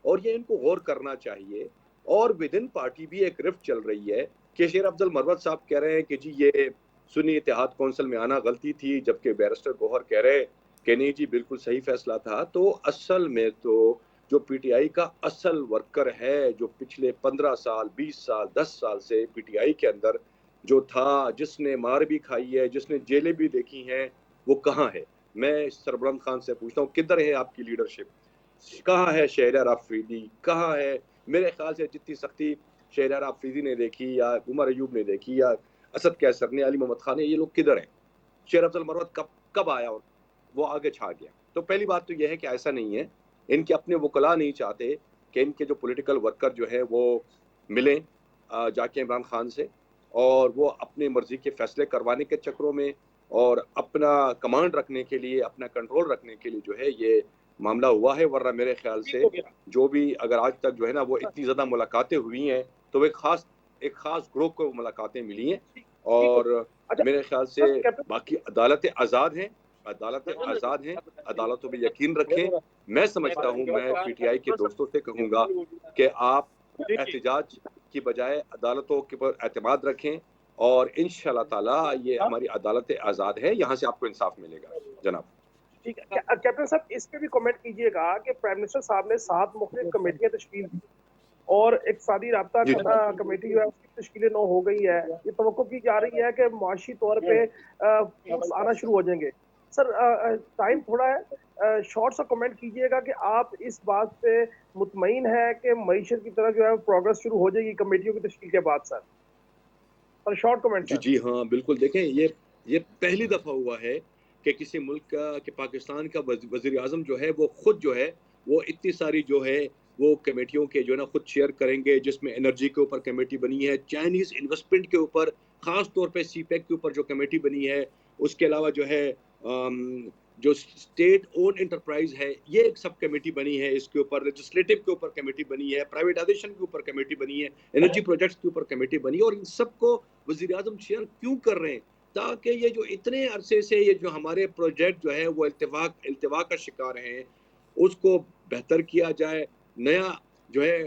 اور یہ ان کو غور کرنا چاہیے. اور ود ان پارٹی بھی ایک رفٹ چل رہی ہے کہ شیر افضل مروت صاحب کہہ رہے ہیں کہ جی یہ سنی اتحاد کونسل میں آنا غلطی تھی، جبکہ بیرسٹر گوہر کہہ رہے کہ نہیں جی بالکل صحیح فیصلہ تھا. تو اصل میں تو جو پی ٹی آئی کا اصل ورکر ہے، جو پچھلے 15 سال 20 سال 10 سال سے پی ٹی آئی کے اندر جو تھا، جس نے مار بھی کھائی ہے، جس نے جیلیں بھی دیکھی ہیں، وہ کہاں ہے؟ میں سربلند خان سے پوچھتا ہوں کدھر ہے آپ کی لیڈرشپ؟ کہاں ہے شہریار آفریدی؟ کہاں ہے؟ میرے خیال سے جتنی سختی شہریار آفریدی نے دیکھی یا عمر ایوب نے دیکھی یا اسد کیسر نے، علی محمد خان نے، یہ لوگ کدھر ہیں؟ شیر افضل مروت کب آیا اور وہ آگے چھا گیا؟ تو پہلی بات تو یہ ہے کہ ایسا نہیں ہے، ان کے اپنے وکلاء نہیں چاہتے کہ ان کے جو پولیٹیکل ورکر جو ہے وہ ملیں جا کے عمران خان سے، اور وہ اپنی مرضی کے فیصلے کروانے کے چکروں میں اور اپنا کمانڈ رکھنے کے لیے، اپنا کنٹرول رکھنے کے لیے جو ہے یہ معاملہ ہوا ہے. ورنہ میرے خیال سے جو بھی اگر آج تک جو ہے نا وہ اتنی زیادہ ملاقاتیں ہوئی ہیں تو وہ ایک خاص گروہ کو ملاقاتیں ملی ہیں. اور میرے خیال سے باقی عدالتیں آزاد ہیں، عدالتوں پہ یقین رکھیں. میں سمجھتا ہوں، میں پی ٹی آئی کے دوستوں سے کہوں گا کہ آپ احتجاج کی بجائے عدالتوں کے پر اعتماد رکھیں، اور انشاءاللہ تعالی یہ ہماری عدالتیں آزاد ہے، یہاں سے آپ کو انصاف ملے گا. جناب ٹھیک ہے کیپٹن صاحب، اس پہ بھی کمنٹ کیجئے گا کہ پرائم منسٹر صاحب نے 7 مختلف کمیٹیاں تشکیل دی اور اقتصادی رابطہ کمیٹی جو ہے اس کی تشکیل 9 ہو گئی ہے. یہ توقع کی جا رہی ہے کہ معاشی طور پہ فوڈس آنا شروع ہو جائیں گے. سر ٹائم تھوڑا ہے، شارٹ سا کمنٹ کیجئے گا کہ آپ اس بات سے مطمئن ہیں کہ معیشت کی طرف جو ہے پروگرس شروع ہو جائے گی کمیٹیوں کی تشکیل کے بعد؟ سر شارٹ کمنٹ سر. جی ہاں بالکل. دیکھیں یہ پہلی دفعہ ہوا ہے کہ کسی ملک کا، کہ پاکستان کا وزیر اعظم جو ہے وہ خود جو ہے وہ اتنی ساری جو ہے وہ کمیٹیوں کے جو ہے نا خود چیئر کریں گے، جس میں انرجی کے اوپر کمیٹی بنی ہے، چائنیز انویسٹمنٹ کے اوپر خاص طور پہ سی پیک کے اوپر جو کمیٹی بنی ہے، اس کے علاوہ جو ہے جو اسٹیٹ اون انٹرپرائز ہے یہ ایک سب کمیٹی بنی ہے، اس کے اوپر لیجسلیٹو کے اوپر کمیٹی بنی ہے، پرائیویٹائزیشن کے اوپر کمیٹی بنی ہے، انرجی پروجیکٹس کے اوپر کمیٹی بنی ہے. اور ان سب کو وزیر اعظم شیئر کیوں کر رہے ہیں؟ تاکہ یہ جو اتنے عرصے سے یہ جو ہمارے پروجیکٹ جو ہے وہ التوا کا شکار ہیں، اس کو بہتر کیا جائے، نیا جو ہے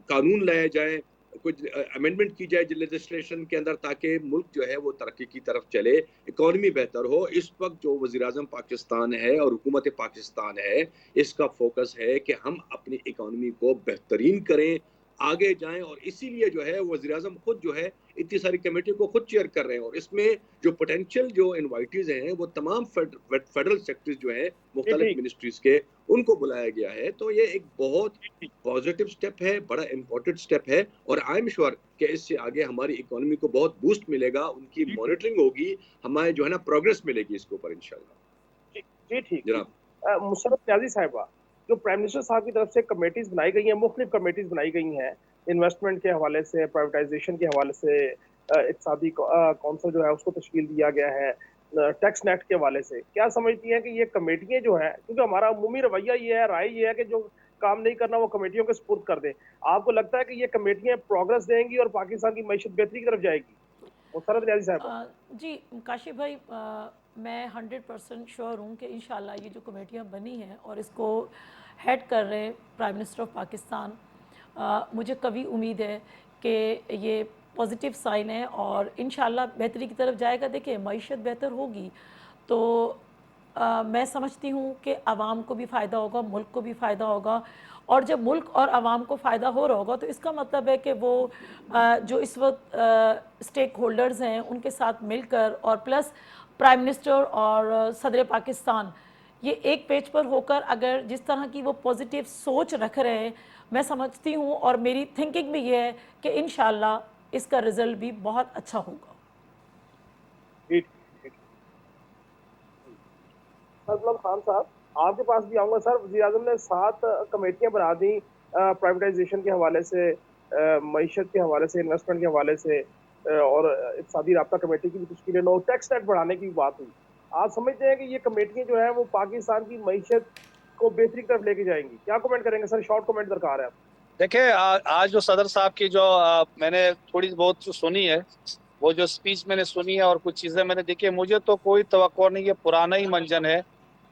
قانون لایا جائے، کچھ امینڈمنٹ کی جائے لیجسلیشن کے اندر، تاکہ ملک جو ہے وہ ترقی کی طرف چلے، اکانومی بہتر ہو. اس وقت جو وزیر اعظم پاکستان ہے اور حکومت پاکستان ہے، اس کا فوکس ہے کہ ہم اپنی اکانومی کو بہترین کریں، آگے جائیں. اور اسی لیے جو ہے وزیر اعظم خود جو ہے اتنی ساری کمیٹیوں کو خود چیئر کر رہے ہیں. اور اس میں جو پوٹینشیل جو انوائٹیز ہیں وہ تمام فیڈرل سیکٹرز جو ہیں مختلف منسٹریز کے، ان کو بلایا گیا ہے. تو یہ ایک بہت پازیٹیو سٹیپ ہے، بڑا امپورٹنٹ سٹیپ ہے، اور آئی ایم شیور کہ اس سے آگے ہماری اکانومی کو بہت بوسٹ ملے گا، ان کی مانیٹرنگ ہوگی، ہمارے جو ہے نا پروگرس ملے گی اس کے اوپر انشاءاللہ. جی ٹھیک. جناب مسرت نیازی صاحبہ، جو پرائم منسٹر صاحب کی طرف سے کمیٹیز بنائی گئی ہیں، مختلف کمیٹیز بنائی گئی ہیں انویسٹمنٹ کے حوالے سے، پرائیویٹائزیشن کے حوالے سے، اقتصادی کونسل جو ہے اس کو تشکیل دیا گیا ہے، ٹیکس نیٹ کے حوالے سے، کیا سمجھتی ہیں کہ یہ کمیٹیاں جو ہیں، کیونکہ ہمارا عمومی رویہ یہ ہے، رائے یہ ہے کہ جو کام نہیں کرنا وہ کمیٹیوں کے سپرد کر دیں، آپ کو لگتا ہے کہ یہ کمیٹیاں پروگرس دیں گی اور پاکستان کی معیشت بہتری کی طرف جائے گی؟ مسرت نیازی صاحبہ. جی کاشف بھائی، میں 100% شیور ہوں کہ انشاءاللہ یہ جو کمیٹیاں بنی ہیں اور اس کو ہیڈ کر رہے پرائم منسٹر آف پاکستان، مجھے قوی امید ہے کہ یہ پازیٹیو سائن ہے اور انشاءاللہ بہتری کی طرف جائے گا. دیکھیں معیشت بہتر ہوگی تو میں سمجھتی ہوں کہ عوام کو بھی فائدہ ہوگا، ملک کو بھی فائدہ ہوگا، اور جب ملک اور عوام کو فائدہ ہو رہا ہوگا تو اس کا مطلب ہے کہ وہ جو اس وقت اسٹیک ہولڈرز ہیں ان کے ساتھ مل کر، اور پلس پرائم منسٹر اور صدر پاکستان، یہ ایک پیج پر ہو کر اگر جس طرح کی وہ پازیٹیو سوچ رکھ رہے ہیں، میں سمجھتی ہوں اور میری تھنکنگ بھی یہ ہے کہ انشاءاللہ اس کا رزلٹ بھی بہت اچھا ہوگا. سربلند خان صاحب، آپ کے پاس بھی آؤں گا. سر وزیر اعظم نے 7 کمیٹیاں بنا دیں प्राइवेटाइजेशन के हवाले से, मईशत के हवाले से, इन्वेस्टमेंट के हवाले से, और इक़्तिसादी राब्ता कमेटी की भी तश्कील नो, टैक्स रेट बढ़ाने की भी बात हुई। आप समझते हैं कि ये कमेटियाँ जो है वो पाकिस्तान की मईशत को बेहतरी की तरफ लेके जाएंगी? क्या कमेंट करेंगे सर? शॉर्ट कमेंट दरकार है आप। देखिए आज जो सदर साहब की जो मैंने थोड़ी बहुत सुनी है, वो जो स्पीच मैंने सुनी है और कुछ चीजें मैंने देखी है, मुझे तो कोई तवक्को नहीं है, पुराना ही मंजन है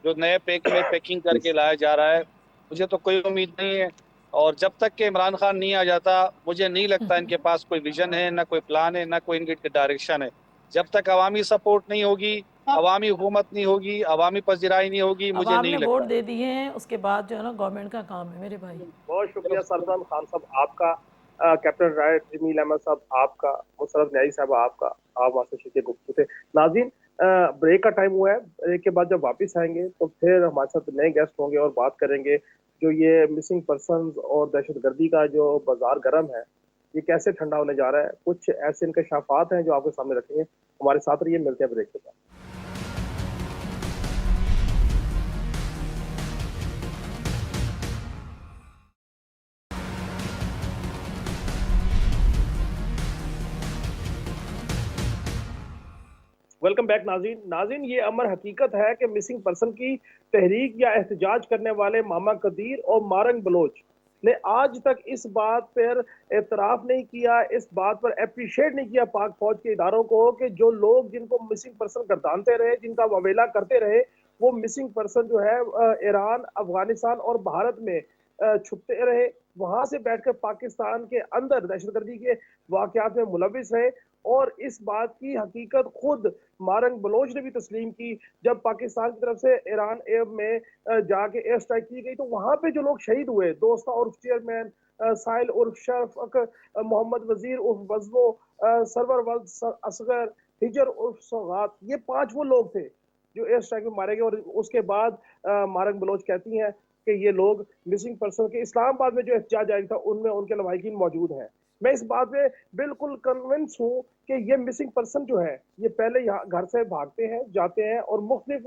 जो नए पैक में पैकिंग करके लाया जा रहा है। मुझे तो कोई उम्मीद नहीं है, और जब तक कि इमरान खान नहीं आ जाता मुझे नहीं लगता इनके पास कोई विजन है, ना कोई प्लान है, ना कोई इनकी डायरेक्शन है। जब तक अवामी सपोर्ट नहीं होगी, अवामी हुकूमत नहीं होगी, अवामी पज़िराई नहीं होगी, मुझे अवाम नहीं ने लगता। वोट दे दिए हैं, उसके बाद जो है ना गवर्नमेंट का काम है मेरे भाई। बहुत शुक्रिया सरफराज खान साहब आपका, कैप्टन राय, जमील अहमद साहब आपका, मुशर्रफ न्याई साहब आपका, आप वहाँ से शीशे गुफ्तगू थे। नाज़रीन, ब्रेक का टाइम हुआ है, ब्रेक के बाद जब वापस आएंगे तो फिर हमारे साथ नए गेस्ट होंगे और बात करेंगे जो ये मिसिंग पर्सनस और दहशतगर्दी का जो बाजार गर्म है, ये कैसे ठंडा होने जा रहा है। कुछ ऐसे इंकशाफात हैं जो आपके सामने रखेंगे। हमारे साथ रहिए, मिलते हैं ब्रेक के बाद। वेलकम बैक नाज़रीन। नाज़रीन, ये अमर हकीकत है कि मिसिंग पर्सन की तहरीक या एहतजाज करने वाले मामा कदीर और मारंग बलोच ने आज तक इस बात पर एतराफ़ नहीं किया, इस बात पर अप्रिशिएट नहीं किया पाक फौज के इदारों को कि जो लोग जिनको मिसिंग पर्सन गर्दानते रहे, जिनका ववेला करते रहे, वो मिसिंग पर्सन जो है ईरान, अफगानिस्तान और भारत में छुपते रहे, वहां से बैठकर पाकिस्तान के अंदर दहशतगर्दी के वाकयात में मुलविस रहे। और इस बात की हकीकत खुद मारंग बलोच ने भी तस्लीम की जब पाकिस्तान की तरफ से ईरान में जाके एयर स्ट्राइक की गई, तो वहां पे जो लोग शहीद हुए, दोस्ता उर्फ चेयरमैन, साहिल उर्फ शर्फ, मोहम्मद वजीर उर्फ वजबो, सरवर वल्द असगर, हिजर उर्फ सौगात, ये 5 वो लोग थे जो एयर स्ट्राइक में मारे गए। और उसके बाद मारंग बलोच कहती हैं कि ये लोग मिसिंग पर्सन के इस्लामाबाद में जो एहतजाज जारी था उनमें उनके लवाहिकीन मौजूद हैं। मैं इस बात में बिल्कुल कन्विंस हूँ कि ये मिसिंग पर्सन जो है ये पहले यहाँ घर से भागते हैं, जाते हैं और मुख्तलिफ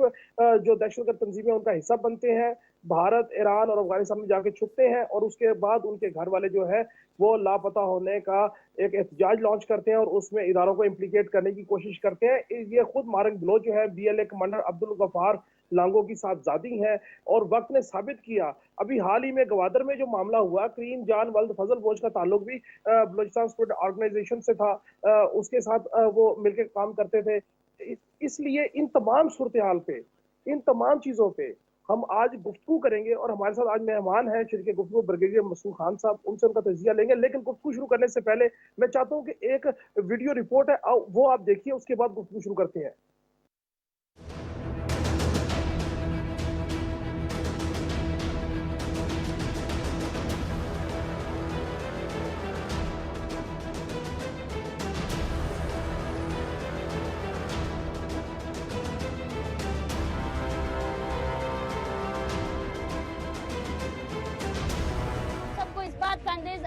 जो दहशतगर्द तंजीमें उनका हिस्सा बनते हैं, भारत, ईरान और अफगानिस्तान में जाके छुपते हैं और उसके बाद उनके घर वाले जो है वो लापता होने का एक एहतजाज लॉन्च करते हैं और उसमें इदारों को इम्प्लीकेट करने की कोशिश करते हैं। ये खुद मारंग बलोच जो है BLA कमांडर अब्दुल गफार लांगो की साथजादी है और वक्त ने साबित किया। अभी हाल ही में गवादर में जो मामला हुआ, करीम जान वल्द फजल बोझ का ताल्लुक भी बलूचिस्तान स्टूडेंट ऑर्गेनाइजेशन से था, उसके साथ वो मिलकर काम करते थे। इसलिए इन तमाम सूरत हाल पे, इन तमाम चीज़ों पे हम आज गुफ्तगू करेंगे और हमारे साथ आज मेहमान हैं शरीके गुफ्तगू ब्रिगेडियर मसूद खान साहब, उनसे उनका तजिया लेंगे। लेकिन गुफ्तगू शुरू करने से पहले मैं चाहता हूँ कि एक वीडियो रिपोर्ट है, वो आप देखिए, उसके बाद गुफ्तगू शुरू करते हैं।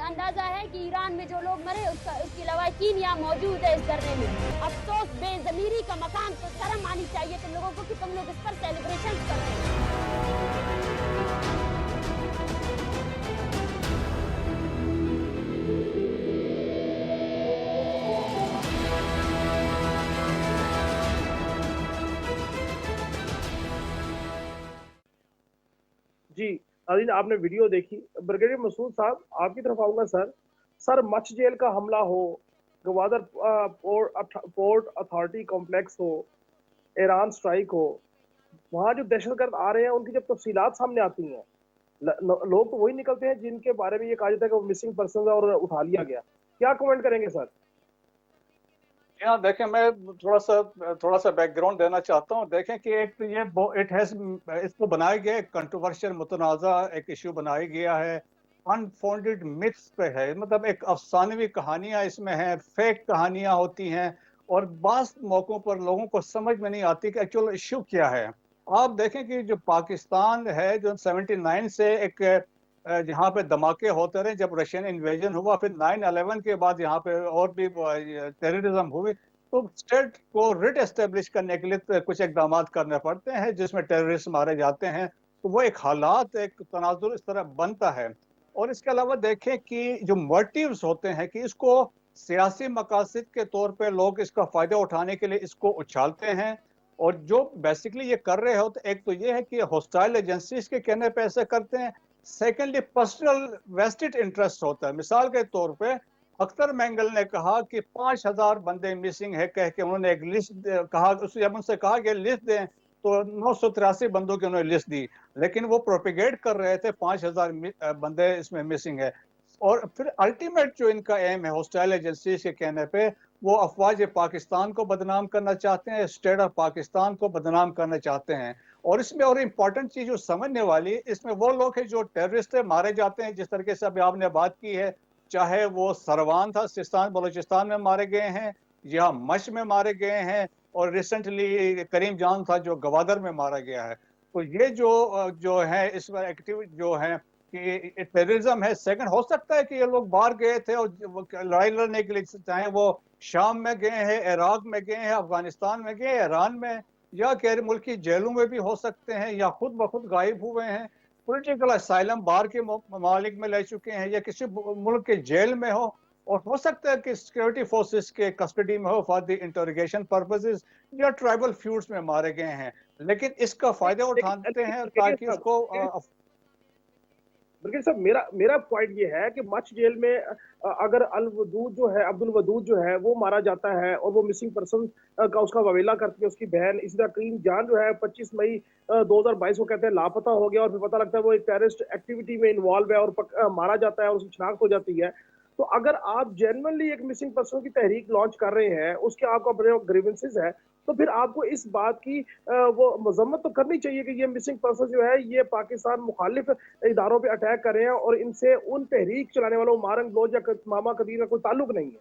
अंदाजा है कि ईरान में जो लोग मरे उसकी लवाहिकीन यहाँ मौजूद है इस धरने में। अफसोस, बेज़मीरी का मकाम, तो शर्म आनी चाहिए तुम लोगों को कि तुम लोग इस पर सेलिब्रेशन कर रहे हैं। जी नाज़रीन, आपने वीडियो देखी। ब्रिगेडियर मसूद साहब, आपकी तरफ आऊंगा सर। मच जेल का हमला हो, गवादर पोर्ट अथॉरिटी कॉम्प्लेक्स हो, ईरान स्ट्राइक हो, वहाँ जो दहशतगर्द आ रहे हैं उनकी जब तफसीलात सामने आती हैं, लोग तो वही निकलते हैं जिनके बारे में ये कहा जाता है कि वो मिसिंग पर्सन है और उठा लिया गया। क्या कमेंट करेंगे सर? यहाँ देखें, मैं थोड़ा सा बैकग्राउंड देना चाहता हूँ। देखें कि एक तो ये इसको बनाया गया एक कंट्रोवर्शियल मुतनाज़ा एक इशू बनाया गया है, अनफाउंडेड मिथ्स पे है, मतलब एक अफसानवी कहानियां इसमें हैं, फेक कहानियां होती हैं और बास मौकों पर लोगों को समझ में नहीं आती कि एक्चुअल इशू क्या है। आप देखें कि जो पाकिस्तान है, जो 79 से एक जहाँ पे धमाके होते रहे, जब रशियन इन्वेजन हुआ, फिर 9/11 के बाद यहाँ पे और भी टेररिज्म हुई, तो स्टेट को रिट एस्टेब्लिश करने के लिए कुछ इकदाम करने पड़ते हैं जिसमें टेररिस्ट मारे जाते हैं। तो वो एक हालात, एक तनाजुर इस तरह बनता है। اور اس के अलावा देखें कि जो मोटिव्स होते हैं कि इसको सियासी मकासद के तौर पे लोग इसका फायदा उठाने के लिए इसको उछालते हैं, और जो बेसिकली ये कर रहे होते, एक तो ये है कि हॉस्टाइल एजेंसीज के कहने पे ऐसे करते हैं, सेकेंडली पर्सनल वेस्टेड इंटरेस्ट होता है। मिसाल के तौर पे अख्तर मैंगल ने कहा कि 5,000 बंदे मिसिंग है कह के उन्होंने एक लिस्ट कहा, जब उनसे कहा कि लिस्ट दें तो 983 बंदों की उन्होंने लिस्ट दी, लेकिन वो प्रोपेगेट कर रहे थे 5,000 बंदे इसमें मिसिंग है। और फिर अल्टीमेट जो इनका एम है हॉस्टाइल एजेंसीज के कहने पे, वो अफवाज पाकिस्तान को बदनाम करना चाहते हैं, स्टेट ऑफ पाकिस्तान को बदनाम करना चाहते हैं। और इसमें और इम्पॉर्टेंट चीज जो समझने वाली, इसमें वो लोग हैं जो टेररिस्ट मारे जाते हैं, जिस तरीके से अभी आपने बात की है, चाहे वो सरवान था सिस्तान बलूचिस्तान में मारे गए हैं, या मश में मारे गए हैं, और रिसेंटली करीम जान था जो गवादर में मारा गया है। तो ये जो है इस पर एक्टिव जो है कि टेररिज्म है। सेकंड, हो सकता है कि ये लोग बाहर गए थे और लड़ाई लड़ने के लिए, चाहे वो शाम में गए हैं, इराक में गए हैं, अफगानिस्तान में गए, ईरान में, या गैर मुल्की जेलों में भी हो सकते हैं, या खुद ब खुद गायब हुए हैं, पॉलिटिकल असाइलम बाहर के ममालिक में ले चुके हैं, या किसी मुल्क के जेल में हो सकता है कि सिक्योरिटी फोर्सेस के कस्टडी में हो फॉर द इंटरोगेशन पर्पसेस, या ट्राइबल फ्यूड्स में मारे गए हैं, लेकिन इसका फायदा उठाते हैं ताकि उसको ब्रिगेड साहब, मेरा पॉइंट ये है कि मच जेल में अगर अब्दुल वदूद जो है वो मारा जाता है और वो मिसिंग पर्सन का उसका ववेला करती है उसकी बहन, इसी तरह करीम जान जो है 25 मई 2022 को कहते हैं लापता हो गया, और फिर पता लगता है वो एक टेररिस्ट एक्टिविटी में इन्वॉल्व है और मारा जाता है और उसकी शिनाख्त हो जाती है। तो अगर आप जेन्युइनली एक मिसिंग पर्सन की तहरीक लॉन्च कर रहे हैं, उसके आपको अपने ग्रीवेंसेस है, तो फिर आपको इस बात की वो मजम्मत तो करनी चाहिए कि ये मिसिंग पर्सन जो है ये पाकिस्तान मुखालिफ इदारों पे अटैक कर रहे हैं और इनसे उन तहरीक चलाने वालों मारंग बलोच या मामा कदीर का कोई ताल्लुक नहीं है।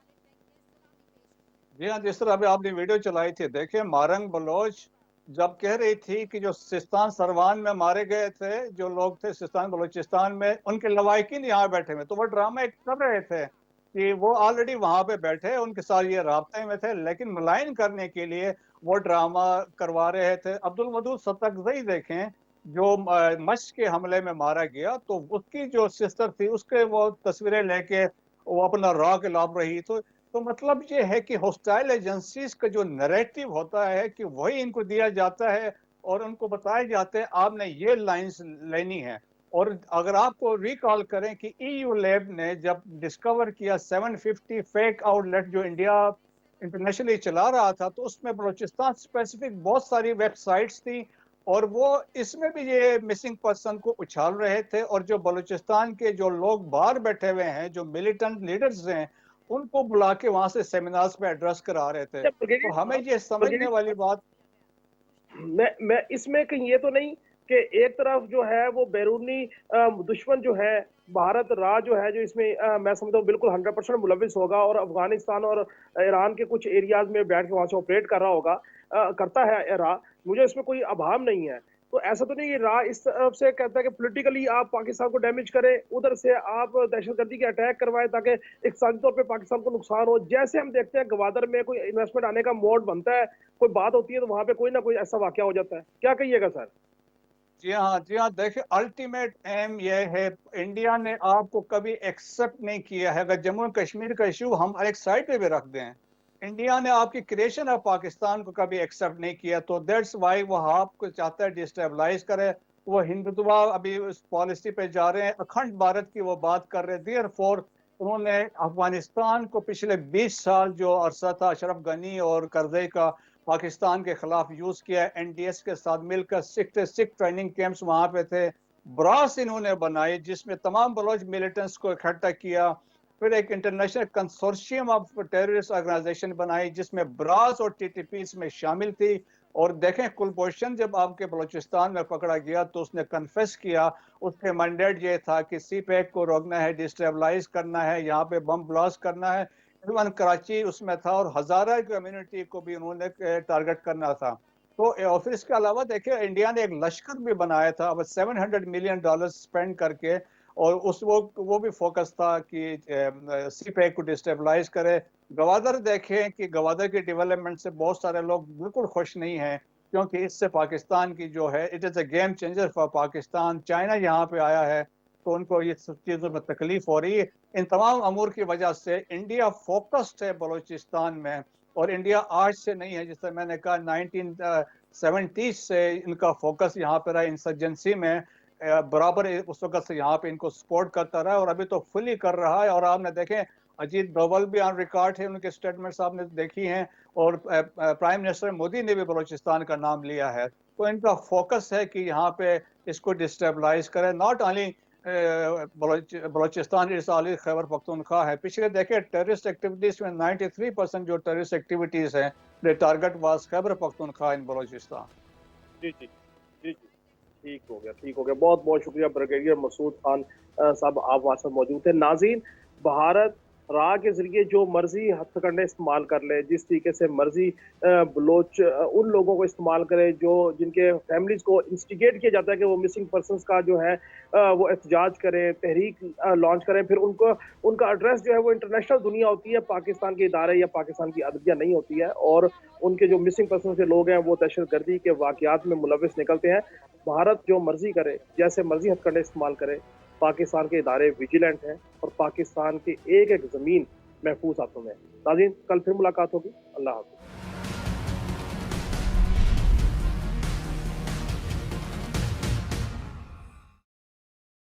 जी हाँ, जिस तरह अभी आपने वीडियो चलाई थी, देखिए मारंग बलोच जब कह रही थी कि जो सिस्तान सरवान में मारे गए थे जो लोग थे सिस्तान बलूचिस्तान में, उनके लवाकिन यहाँ बैठे हुए, तो वो ड्रामा एक कर रहे थे कि वो ऑलरेडी वहां पे बैठे, उनके साथ ये राब्ते में थे, लेकिन मलाइन करने के लिए वो ड्रामा करवा रहे थे। अब्दुल वदूद सतकजई देखें, जो मश के हमले में मारा गया, तो उसकी जो सिस्टर थी उसके वो तस्वीरें लेके वो अपना राग लाभ रही। तो मतलब ये है कि हॉस्टाइल एजेंसीज का जो नैरेटिव होता है कि वही इनको दिया जाता है और उनको बताए जाते हैं आपने ये लाइंस लेनी है। और अगर आपको रिकॉल करें कि ईयू लैब ने जब डिस्कवर किया 750 फेक आउटलेट जो इंडिया इंटरनेशनली चला रहा था, तो उसमें बलूचिस्तान स्पेसिफिक बहुत सारी वेबसाइट्स थी, और वो इसमें भी ये मिसिंग पर्सन को उछाल रहे थे, और जो बलूचिस्तान के जो लोग बाहर बैठे हुए हैं जो मिलिटेंट लीडर्स हैं उनको बुला के वहां से सेमिनार्स में एड्रेस करा रहे थे। तो हमें ये समझने वाली बात, मैं इसमें कहीं ये तो नहीं कि एक तरफ जो है वो बैरूनी दुश्मन जो है भारत जो है जो इसमें मैं समझता हूँ बिल्कुल 100% मुलविस होगा और अफगानिस्तान और ईरान के कुछ एरियाज में बैठ के वहां से ऑपरेट कर रहा होगा, करता है मुझे इसमें कोई अभाव नहीं है। तो ऐसा तो नहीं कि इस तरफ से कहता है कि पॉलिटिकली आप पाकिस्तान को डैमेज करें, उधर से आप दहशतगर्दी के अटैक करवाएं ताकि इक़्तिसादी तौर पे पाकिस्तान को नुकसान हो। जैसे हम देखते हैं गवादर में कोई इन्वेस्टमेंट आने का मोड बनता है, कोई बात होती है तो वहां पे कोई ना कोई ऐसा वाकया हो जाता है। क्या कहिएगा सर? जी हाँ देखिए, अल्टीमेट एम ये है, इंडिया ने आपको कभी एक्सेप्ट नहीं किया है। अगर जम्मू कश्मीर का इशू हम एक साइड पे भी रख दें, इंडिया ने आपकी क्रिएशन ऑफ पाकिस्तान को कभी एक्सेप्ट नहीं किया, तो दैट्स वाई वो आपको चाहता है डिस्टेबलाइज करे। वो हिंदुत्व अभी उस पॉलिसी पे जा रहे हैं, अखंड भारत की वो बात कर रहे हैं। देयरफॉर उन्होंने अफगानिस्तान को पिछले 20 साल जो अरसा था अशरफ गनी और करजई का पाकिस्तान के खिलाफ यूज किया, एनडीएस के साथ मिलकर सिख ट्रेनिंग कैंप्स वहां पे थे, ब्रास इन्होंने बनाई जिसमें तमाम बलोच मिलिटेंट्स को इकट्ठा किया, फिर एक international consortium of terrorist organisation बनाई जिसमें ब्रास और टीटीपी में शामिल थी। और देखें कुलभूषण जब आपके बलूचिस्तान में पकड़ा गया तो उसने कन्फेस किया, उसके मैंडेट ये था कि सी पैक को रोकना है, डिस्टेबलाइज करना है, यहाँ पे बम ब्लास्ट करना है। इवन कराची उसमें था और हजारा कम्युनिटी को भी उन्होंने टारगेट करना था। तो और फिर इसके अलावा देखिए इंडिया ने एक लश्कर भी बनाया था अब $700 मिलियन स्पेंड करके, और वो भी फोकस था कि सी पैक को डिस्टेबलाइज करे। गवादर देखें कि गवादर की डेवलपमेंट से बहुत सारे लोग बिल्कुल खुश नहीं हैं, क्योंकि इससे पाकिस्तान की जो है it is a game changer for Pakistan. China यहाँ पे आया है, तो उनको ये सब चीज़ों में तकलीफ हो रही है। इन तमाम अमूर की वजह से इंडिया फोकस्ड है बलूचिस्तान में, और इंडिया आज से नहीं है, जैसे मैंने कहा 1970 से इनका फोकस यहाँ पे रहा इंसर्जेंसी में, बराबर उस वक्त से यहाँ पे इनको सपोर्ट करता रहा, और अभी तो फुली कर रहा है। और आपने देखें अजीत डोवल भी ऑन रिकॉर्ड है, उनके स्टेटमेंट्स आपने देखी हैं, और प्राइम मिनिस्टर मोदी ने भी बलूचिस्तान का नाम लिया है। तो इनका फोकस है कि यहाँ पे इसको डिस्टेबलाइज करें। नॉट ओनली बलूचिस्तान, इस ऑल खैबर पख्तूनख्वा है। पिछले देखे टेररिस्ट एक्टिविटीज में 93% जो टेररिस्ट एक्टिविटीज हैं, the target was Khyber Pakhtunkhwa in Balochistan. जी जी जी जी, ठीक हो गया, ठीक हो गया। बहुत बहुत शुक्रिया ब्रिगेडियर मसूद खान साहब, आप वहाँ से मौजूद थे। नाज़रीन, भारत राह के जरिए जो मर्जी हथकंडे इस्तेमाल कर ले, जिस तरीके से मर्जी बलोच उन लोगों को इस्तेमाल करे जो जिनके फैमिलीज को इंस्टिगेट किया जाता है कि वो मिसिंग पर्सनस का जो है वो एहतजाज करें, तहरीक लॉन्च करें, फिर उनको उनका एड्रेस जो है वो इंटरनेशनल दुनिया होती है, पाकिस्तान के इदारे या पाकिस्तान की अदलिया नहीं होती है, और उनके जो मिसिंग पर्सन के लोग हैं वो दहशतगर्दी के वाकयात में मुलविस निकलते हैं। भारत जो मर्जी करे, जैसे मर्जी हथकंडे इस्तेमाल करे, पाकिस्तान के इदारे विजिलेंट हैं और पाकिस्तान की एक एक ज़मीन महफूज हाथों में है। नाज़रीन, कल फिर मुलाकात होगी। अल्लाह हाफ़िज़।